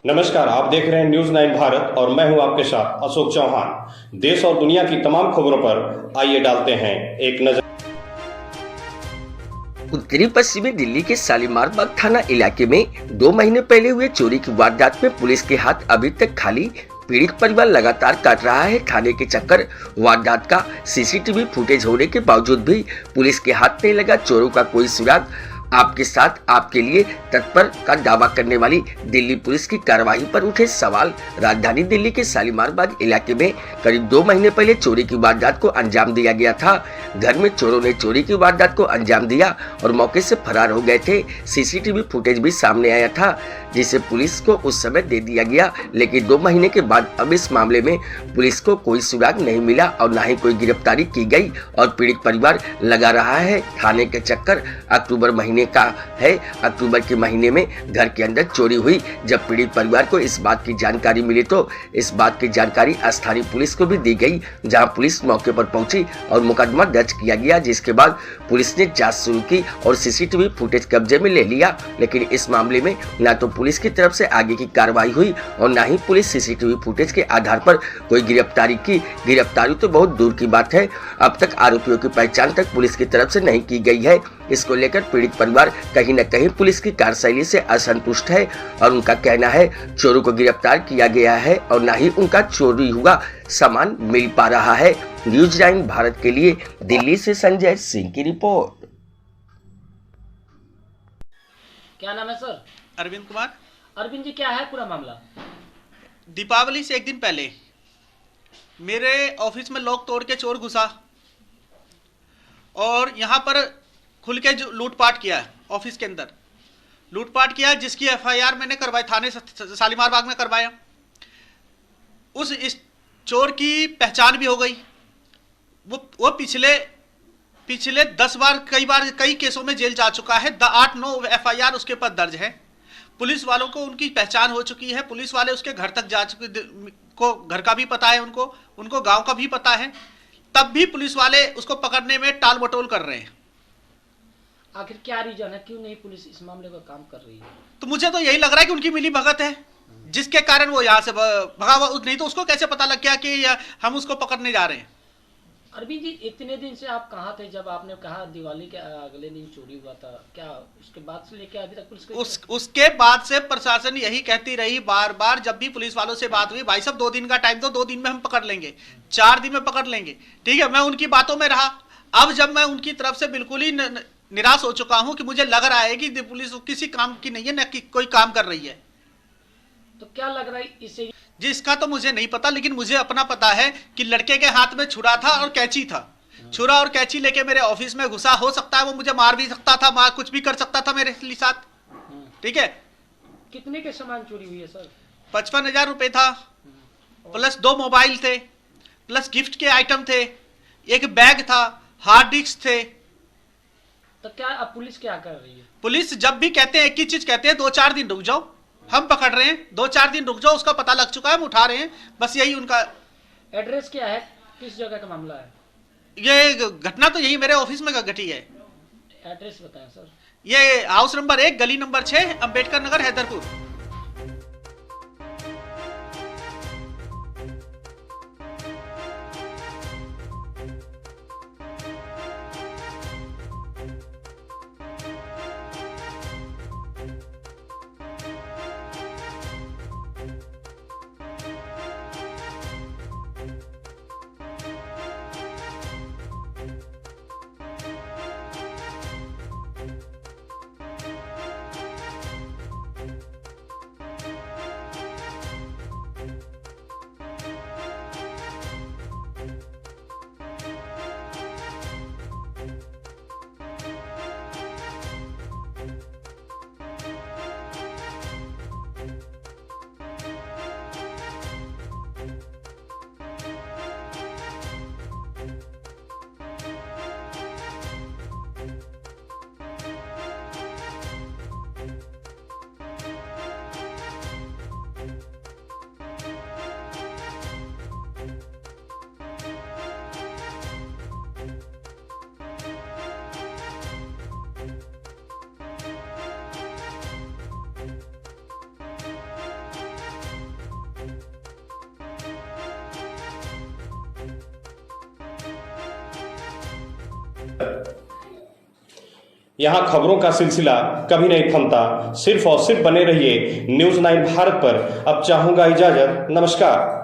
नमस्कार, आप देख रहे हैं न्यूज 9 भारत और मैं हूं आपके साथ अशोक चौहान। देश और दुनिया की तमाम खबरों पर आइए डालते हैं एक नजर। उत्तरी पश्चिमी दिल्ली के शालीमार बाग थाना इलाके में 2 महीने पहले हुए चोरी की वारदात में पुलिस के हाथ अभी तक खाली। पीड़ित परिवार लगातार काट रहा है थाने के चक्कर। वारदात का सीसीटीवी फुटेज होने के बावजूद भी पुलिस के हाथ नहीं लगा चोरों का कोई सुराग। आपके साथ आपके लिए तत्पर का दावा करने वाली दिल्ली पुलिस की कार्रवाई पर उठे सवाल। राजधानी दिल्ली के शालीमार बाग इलाके में करीब 2 महीने पहले चोरी की वारदात को अंजाम दिया गया था। घर में चोरों ने चोरी की वारदात को अंजाम दिया और मौके से फरार हो गए थे। सीसीटीवी फुटेज भी सामने आया था जिसे पुलिस को उस समय दे दिया गया, लेकिन 2 महीने के बाद अब इस मामले में पुलिस को कोई सुराग नहीं मिला और न ही कोई गिरफ्तारी की गई और पीड़ित परिवार लगा रहा है थाने के चक्कर। अक्टूबर महीने का है। अक्टूबर के महीने में घर के अंदर चोरी हुई। जब पीड़ित परिवार को इस बात की जानकारी मिली तो इस बात की जानकारी स्थानीय पुलिस को भी दी गई, जहां पुलिस मौके पर पहुंची और मुकदमा दर्ज किया गया, जिसके बाद पुलिस ने जांच शुरू की और सीसीटीवी फुटेज कब्जे में ले लिया। लेकिन इस मामले में न तो पुलिस की तरफ से आगे की कार्रवाई हुई और न ही पुलिस सीसीटीवी फुटेज के आधार पर कोई गिरफ्तारी की। गिरफ्तारी तो बहुत दूर की बात है, अब तक आरोपियों की पहचान तक पुलिस की तरफ से नहीं की गई है। इसको लेकर पीड़ित परिवार कहीं न कहीं पुलिस की कार्यशैली से असंतुष्ट है और उनका कहना है चोरों को गिरफ्तार किया गया है और न ही उनका चोरी हुआ सामान मिल पा रहा है। न्यूज 9 भारत के लिए दिल्ली से संजय सिंह की रिपोर्ट। क्या नाम है सर? अरविंद कुमार। अरविंद जी, क्या है पूरा मामला? दीपावली से एक दिन पहले मेरे ऑफिस में लॉक तोड़ के चोर घुसा और यहाँ पर खुल के लूटपाट किया है। ऑफिस के अंदर लूटपाट किया, जिसकी एफआईआर मैंने करवाई थाने शालीमार बाग में करवाया। इस चोर की पहचान भी हो गई। वो पिछले 10 बार कई केसों में जेल जा चुका है। 8-9 एफआईआर उसके ऊपर दर्ज है। पुलिस वालों को उनकी पहचान हो चुकी है। पुलिस वाले उसके घर तक जा चुके, को घर का भी पता है, उनको गांव का भी पता है। तब भी पुलिस वाले उसको पकड़ने में टाल मटोल कर रहे हैं। आखिर क्या रीजन है, क्यों नहीं पुलिस इस मामले का काम कर रही है? तो मुझे तो यही लग रहा है कि उनकी मिली भगत है, जिसके कारण वो यहाँ से भगा हुआ। नहीं तो उसको कैसे पता लग गया कि हम उसको पकड़ने जा रहे हैं? अरविंद जी, इतने दिन से आप कहाँ थे जब आपने कहा दिवाली के अगले दिन चोरी हुआ था? क्या उसके बाद से लेके अभी तक पुलिस उसके बाद से प्रशासन यही कहती रही बार बार। जब भी पुलिस वालों से बात हुई, भाई साहब 2 दिन का टाइम दो, 2 दिन में हम पकड़ लेंगे, 4 दिन में पकड़ लेंगे। ठीक है, मैं उनकी बातों में रहा। अब जब मैं उनकी तरफ से बिल्कुल ही निराश हो चुका हूं कि मुझे लग रहा है कि पुलिस किसी काम की नहीं है, न कि कोई काम कर रही है। तो क्या लग रहा है इससे? जिसका तो मुझे नहीं पता, लेकिन मुझे अपना पता है कि लड़के के हाथ में छुरा था और कैंची था। छुरा और कैंची लेके मेरे ऑफिस में घुसा। हो सकता है वो मुझे मार भी सकता था, कुछ भी कर सकता था मेरे साथ। ठीक है। कितने के सामान चोरी हुई है सर? 55,000 रुपए था, प्लस 2 मोबाइल थे, प्लस गिफ्ट के आइटम थे, एक बैग था, हार्ड डिस्क थे। तो क्या अब पुलिस क्या कर रही है? पुलिस जब भी कहते हैं एक ही चीज कहते हैं, 2-4 दिन रुक जाओ, हम पकड़ रहे हैं। 2-4 दिन रुक जाओ, उसका पता लग चुका है, हम उठा रहे हैं। बस यही उनका। एड्रेस क्या है, किस जगह का मामला है? ये घटना तो यही मेरे ऑफिस में घटी है। एड्रेस बताएं सर। ये हाउस नंबर 1, गली नंबर 6, अंबेडकर नगर, हैदरपुर। यहाँ खबरों का सिलसिला कभी नहीं थमता। सिर्फ और सिर्फ बने रहिए न्यूज़ 9 भारत पर। अब चाहूंगा इजाजत। नमस्कार।